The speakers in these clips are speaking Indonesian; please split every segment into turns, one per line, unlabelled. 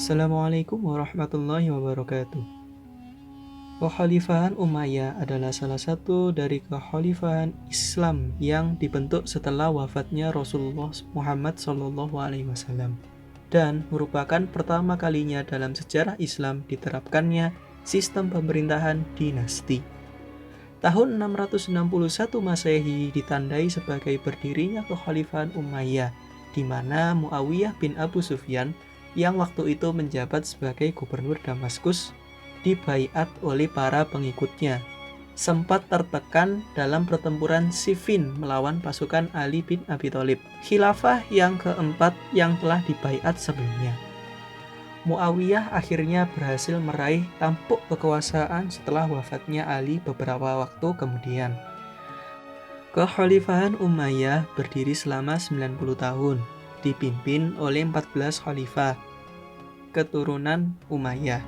Assalamualaikum warahmatullahi wabarakatuh. Kekhalifahan Umayyah adalah salah satu dari kekhalifahan Islam yang dibentuk setelah wafatnya Rasulullah Muhammad SAW dan merupakan pertama kalinya dalam sejarah Islam diterapkannya sistem pemerintahan dinasti. Tahun 661 Masehi ditandai sebagai berdirinya kekhalifahan Umayyah, di mana Muawiyah bin Abu Sufyan yang waktu itu menjabat sebagai gubernur Damaskus dibaiat oleh para pengikutnya, sempat tertekan dalam pertempuran Siffin melawan pasukan Ali bin Abi Thalib, khilafah yang keempat yang telah dibaiat sebelumnya. Muawiyah akhirnya berhasil meraih tampuk kekuasaan setelah wafatnya Ali beberapa waktu kemudian. Kekhalifahan Umayyah berdiri selama 90 tahun, dipimpin oleh 14 khalifah keturunan Umayyah.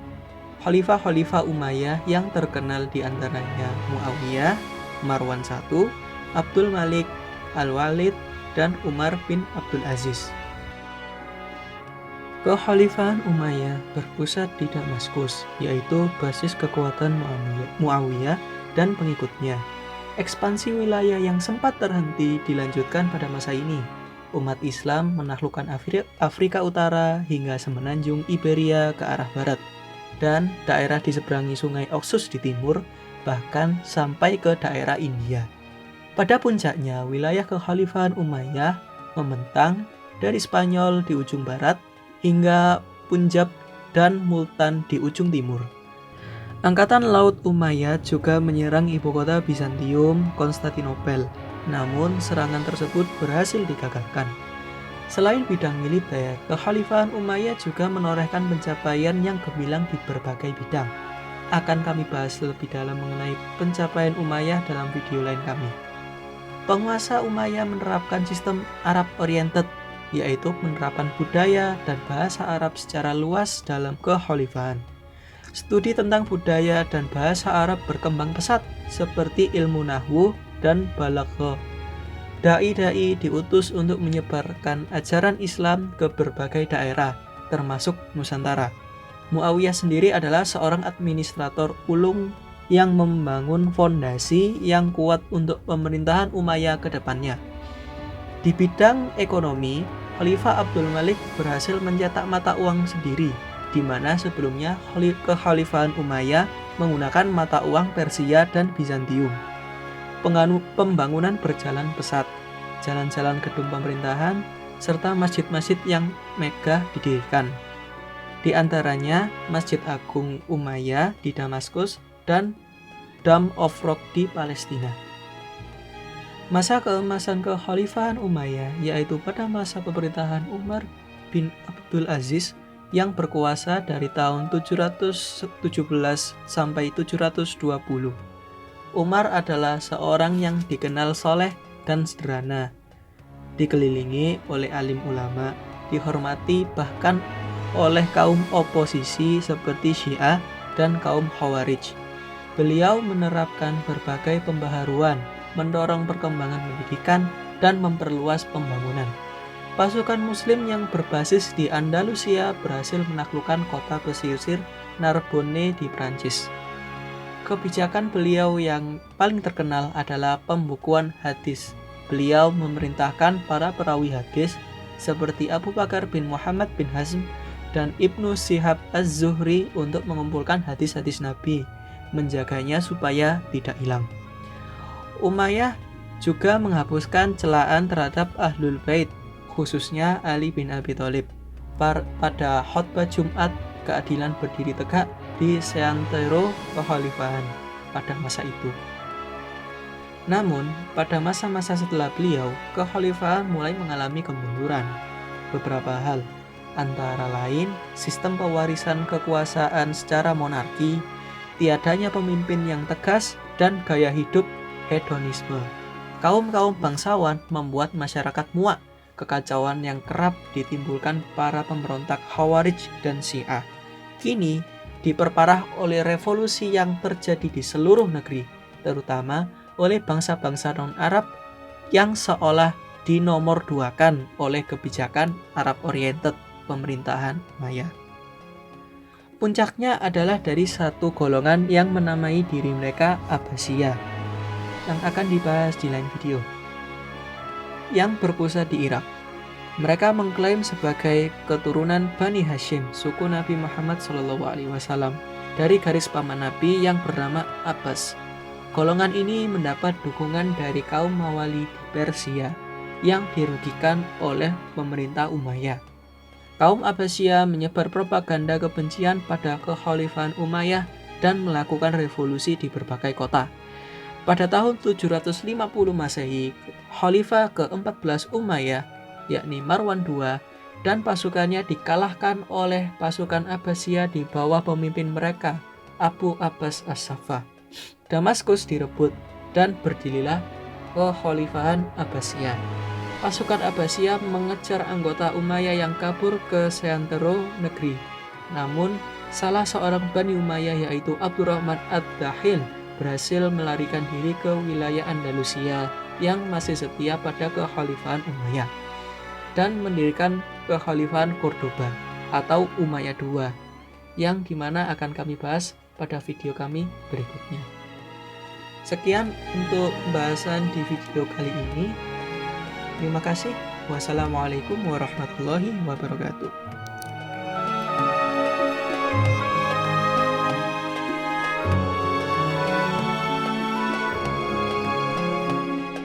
Khalifah-khalifah Umayyah yang terkenal diantaranya Muawiyah, Marwan I, Abdul Malik, Al-Walid, dan Umar bin Abdul Aziz. Kekhalifahan Umayyah berpusat di Damaskus, yaitu basis kekuatan Muawiyah dan pengikutnya. Ekspansi wilayah yang sempat terhenti dilanjutkan pada masa ini. Umat Islam menaklukkan Afrika Utara hingga semenanjung Iberia ke arah barat, dan daerah di seberangi sungai Oxus di timur, bahkan sampai ke daerah India. Pada puncaknya, wilayah kekhalifahan Umayyah membentang dari Spanyol di ujung barat hingga Punjab dan Multan di ujung timur. Angkatan Laut Umayyad juga menyerang ibu kota Bizantium, Konstantinopel, namun serangan tersebut berhasil digagalkan. Selain bidang militer, kekhalifahan Umayyah juga menorehkan pencapaian yang gemilang di berbagai bidang. Akan kami bahas lebih dalam mengenai pencapaian Umayyah dalam video lain kami. Penguasa Umayyah menerapkan sistem Arab-oriented, yaitu penerapan budaya dan bahasa Arab secara luas dalam kekhalifahan. Studi tentang budaya dan bahasa Arab berkembang pesat, seperti ilmu nahwu dan balaghah. Dai-dai diutus untuk menyebarkan ajaran Islam ke berbagai daerah, termasuk Nusantara. Muawiyah sendiri adalah seorang administrator ulung yang membangun fondasi yang kuat untuk pemerintahan Umayyah ke depannya. Di bidang ekonomi, Khalifah Abdul Malik berhasil mencetak mata uang sendiri, di mana sebelumnya kekhalifahan Umayyah menggunakan mata uang Persia dan Bizantium. Pembangunan berjalan pesat, jalan-jalan gedung pemerintahan, serta masjid-masjid yang megah didirikan. Di antaranya Masjid Agung Umayyah di Damaskus dan Dome of Rock di Palestina. Masa keemasan kekhalifahan Umayyah yaitu pada masa pemerintahan Umar bin Abdul Aziz yang berkuasa dari tahun 717 sampai 720. Umar adalah seorang yang dikenal soleh dan sederhana, dikelilingi oleh alim ulama, dihormati bahkan oleh kaum oposisi seperti Syiah dan kaum Khawarij. Beliau menerapkan berbagai pembaharuan, mendorong perkembangan pendidikan, dan memperluas pembangunan. Pasukan Muslim yang berbasis di Andalusia berhasil menaklukkan kota pesisir Narbonne di Prancis. Kebijakan beliau yang paling terkenal adalah pembukuan hadis. Beliau memerintahkan para perawi hadis seperti Abu Bakar bin Muhammad bin Hazm dan Ibnu Syihab Az-Zuhri untuk mengumpulkan hadis-hadis Nabi, menjaganya supaya tidak hilang. Umayyah juga menghapuskan celaan terhadap Ahlul Bait, khususnya Ali bin Abi Thalib. Pada khutbah Jumat, keadilan berdiri tegak di seantero kekhalifahan pada masa itu. Namun, pada masa-masa setelah beliau, kekhalifahan mulai mengalami kemunduran. Beberapa hal, antara lain sistem pewarisan kekuasaan secara monarki, tiadanya pemimpin yang tegas, dan gaya hidup hedonisme. Kaum-kaum bangsawan membuat masyarakat muak, kekacauan yang kerap ditimbulkan para pemberontak Khawarij dan Syiah. Kini diperparah oleh revolusi yang terjadi di seluruh negeri, terutama oleh bangsa-bangsa non-Arab yang seolah dinomorduakan oleh kebijakan Arab-oriented pemerintahan Umayyah. Puncaknya adalah dari satu golongan yang menamai diri mereka Abbasiyah, yang akan dibahas di lain video, yang berpusat di Irak. Mereka mengklaim sebagai keturunan Bani Hashim, suku Nabi Muhammad SAW, dari garis paman Nabi yang bernama Abbas. Golongan ini mendapat dukungan dari kaum Mawali di Persia yang dirugikan oleh pemerintah Umayyah. Kaum Abbasiyah menyebar propaganda kebencian pada kekhalifahan Umayyah dan melakukan revolusi di berbagai kota. Pada tahun 750 Masehi, Khalifah ke-14 Umayyah, yakni Marwan II, dan pasukannya dikalahkan oleh pasukan Abbasiyah di bawah pemimpin mereka, Abu Abbas As-Saffah. Damaskus direbut dan berdirilah kekhalifahan Abbasiyah. Pasukan Abbasiyah mengejar anggota Umayyah yang kabur ke seantero negeri. Namun, salah seorang Bani Umayyah yaitu Abdurrahman Ad-Dakhil berhasil melarikan diri ke wilayah Andalusia yang masih setia pada kekhalifahan Umayyah dan mendirikan kekhalifahan Cordoba atau Umayyah II, yang dimana akan kami bahas pada video kami berikutnya. Sekian untuk pembahasan di video kali ini. Terima kasih. Wassalamualaikum warahmatullahi wabarakatuh.